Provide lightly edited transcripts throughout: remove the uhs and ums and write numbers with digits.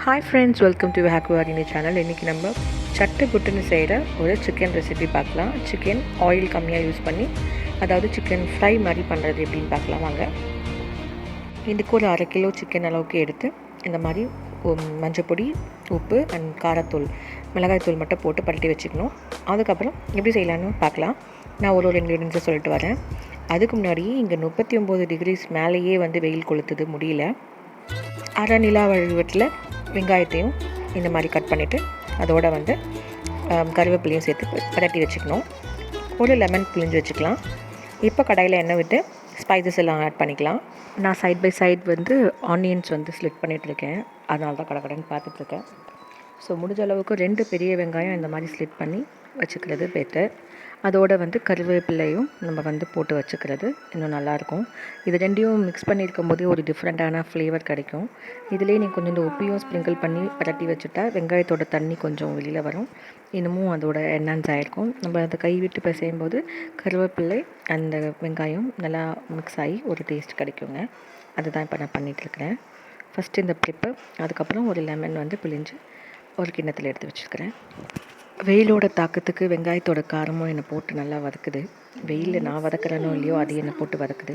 Hi friends, welcome to ஹாக்குவாரினி channel. இன்றைக்கி நம்ம சட்டு புட்டுன்னு செய்கிற ஒரு சிக்கன் ரெசிபி பார்க்கலாம். சிக்கன் ஆயில் கம்மியாக யூஸ் பண்ணி, அதாவது சிக்கன் ஃப்ரை மாதிரி பண்ணுறது எப்படின்னு பார்க்கலாம் வாங்க. இதுக்கு ஒரு 1/2 கிலோ சிக்கன் அளவுக்கு எடுத்து இந்த மாதிரி மஞ்சப்பொடி, உப்பு அண்ட் காரத்தூள், மிளகாய்த்தூள் மட்டும் போட்டு பரட்டி வச்சுக்கணும். அதுக்கப்புறம் எப்படி செய்யலான்னு பார்க்கலாம். நான் ஒரு இன்க்ரீடியன்ஸை சொல்லிட்டு வரேன். அதுக்கு முன்னாடி இங்கே 39 டிகிரிஸ் மேலேயே வெயில் கொளுத்துது, முடியல. அரை நிலா வடிவத்தில் வெங்காயத்தையும் இந்த மாதிரி கட் பண்ணிவிட்டு அதோடு கருவேப்பிலையும் சேர்த்து பரட்டி வச்சுக்கணும். ஒரு லெமன் பிழிஞ்சு வச்சுக்கலாம். இப்போ கடாயில் எண்ணெய் விட்டு ஸ்பைசஸ் எல்லாம் ஆட் பண்ணிக்கலாம். நான் side by side onions slit பண்ணிகிட்ருக்கேன். அதனால தான் கடகடன்னு பார்த்துட்ருக்கேன். ஸோ முடிஞ்ச அளவுக்கு 2 பெரிய வெங்காயம் இந்த மாதிரி ஸ்லிட் பண்ணி வச்சுக்கிறது பெட்டர். அதோடு கருவேப்பிலையும் நம்ம போட்டு வச்சுக்கிறது இன்னும் நல்லாயிருக்கும். இது ரெண்டையும் மிக்ஸ் பண்ணியிருக்கும் போதே ஒரு டிஃப்ரெண்ட்டான ஃப்ளேவர் கிடைக்கும். இதிலே நீங்கள் கொஞ்சம் உப்பையும் ஸ்ப்ரிங்கிள் பண்ணி பரட்டி வச்சுட்டா வெங்காயத்தோட தண்ணி கொஞ்சம் வெளியில் வரும். இன்னமும் அதோட என்ஹான்ஸ் ஆகிருக்கும். நம்ம அதை கை விட்டு பிசையும் போது கருவேப்பிலை அந்த வெங்காயம் நல்லா மிக்ஸ் ஆகி ஒரு டேஸ்ட் கிடைக்குங்க. அதுதான் இப்போ நான் பண்ணிகிட்ருக்கிறேன். ஃபஸ்ட்டு இந்த பெப்பர், அதுக்கப்புறம் ஒரு லெமன் பிழிஞ்சு ஒரு கிண்ணத்தில் எடுத்து வச்சுருக்கிறேன். வெயிலோட தாக்கத்துக்கு வெங்காயத்தோட காரமும் என்னை போட்டு நல்லா வதக்குது. வெயிலில் நான் வதக்குறேனோ இல்லையோ அது என்னை போட்டு வதக்குது.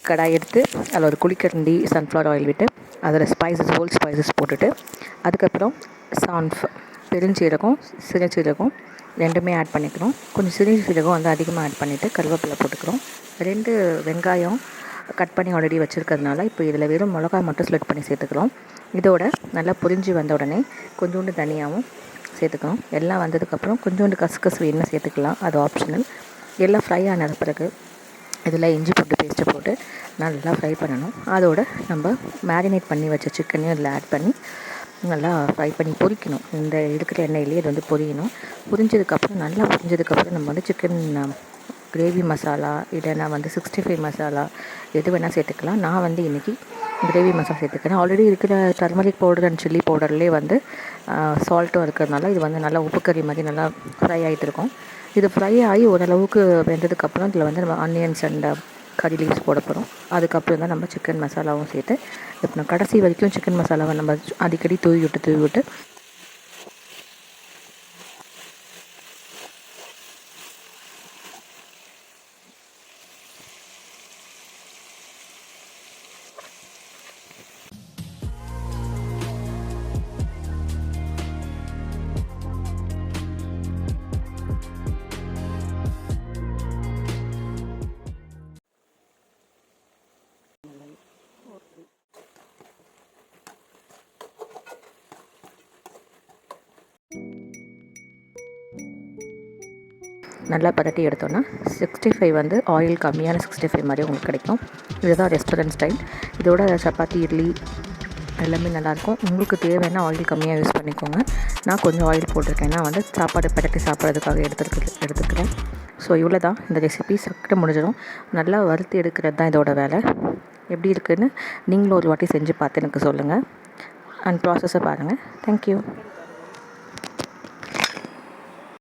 கடாய் எடுத்து அதில் ஒரு குழிக்கரண்டி சன்ஃப்ளவர் ஆயில் விட்டு அதில் ஹோல் ஸ்பைசஸ் போட்டுட்டு, அதுக்கப்புறம் சான்ஃப், பெருஞ்சீரகம், சிறுசீரகம் ரெண்டுமே ஆட் பண்ணிக்கிறோம். கொஞ்சம் சிறுசீரகம் அதிகமாக ஆட் பண்ணிவிட்டு கருவேப்பிலை போட்டுக்கிறோம். 2 வெங்காயம் கட் பண்ணி ஆல்ரெடி வச்சுருக்கிறதுனால இப்போ இதில் வெறும் மிளகாய் மட்டும் ஸ்லிட் பண்ணி சேர்த்துக்கிறோம். இதோட நல்லா பொரிஞ்சு வந்த உடனே கொஞ்சோண்டு தனியாகவும் சேர்த்துக்கிறோம். எல்லாம் வந்ததுக்கப்புறம் கொஞ்சோண்டு கசகசு வேணும்னா சேர்த்துக்கலாம், அது ஆப்ஷனல். எல்லாம் ஃப்ரை ஆன பிறகு இதில் இஞ்சி பூண்டு பேஸ்ட்டு போட்டு நல்லா ஃப்ரை பண்ணணும். அதோடு நம்ம மேரினேட் பண்ணி வச்ச சிக்கனையும் இதில் ஆட் பண்ணி நல்லா ஃப்ரை பண்ணி பொரிக்கணும். இந்த இருக்கிற எண்ணெயிலே இது பொரியணும். பொரிஞ்சதுக்கப்புறம் நல்லா பொரிஞ்சதுக்கப்புறம் நம்ம சிக்கன் கிரேவி மசாலா இல்லைன்னா 65 மசாலா எது வேணால் சேர்த்துக்கலாம். நான் இன்றைக்கி கிரேவி மசாலா சேர்த்துக்கிறேன். ஆல்ரெடி இருக்கிற டர்மரிக் பவுடர் அண்ட் சில்லி பவுடர்லேயே சால்ட்டும் இருக்கிறதுனால இது நல்லா உப்பு கறி மாதிரி நல்லா ஃப்ரை ஆகிட்டு இருக்கும். இது ஃப்ரை ஆகி ஓரளவுக்கு வெந்ததுக்கப்புறம் இதில் நம்ம ஆனியன்ஸ் அண்ட் கறி லீவ்ஸ் போட போகிறோம். அதுக்கப்புறம் தான் நம்ம சிக்கன் மசாலாவும் சேர்த்து இப்போ நான் கடைசி வரைக்கும் சிக்கன் மசாலாவை நம்ம அடிக்கடி தூவி விட்டு நல்லா பரட்டி எடுத்தோன்னா 65 ஆயில் கம்மியான 65 மாதிரி உங்களுக்கு கிடைக்கும். இதுதான் ரெஸ்டாரண்ட் ஸ்டைல். இதோட சப்பாத்தி, இட்லி எல்லாமே நல்லாயிருக்கும். உங்களுக்கு தேவைன்னா ஆயில் கம்மியாக யூஸ் பண்ணிக்கோங்க. நான் கொஞ்சம் ஆயில் போட்டிருக்கேன். நான் சாப்பாடு பரட்டி சாப்பிட்றதுக்காக எடுத்துக்கிறேன். ஸோ இவ்வளோ தான் இந்த ரெசிபி. சக்கரை முடிஞ்சிடும். நல்லா வறுத்து எடுக்கிறது தான் இதோட வேலை. எப்படி இருக்குதுன்னு நீங்களும் ஒரு வாட்டி செஞ்சு பார்த்து எனக்கு சொல்லுங்கள். அண்ட் ப்ராசஸை பாருங்கள். தேங்க்யூ.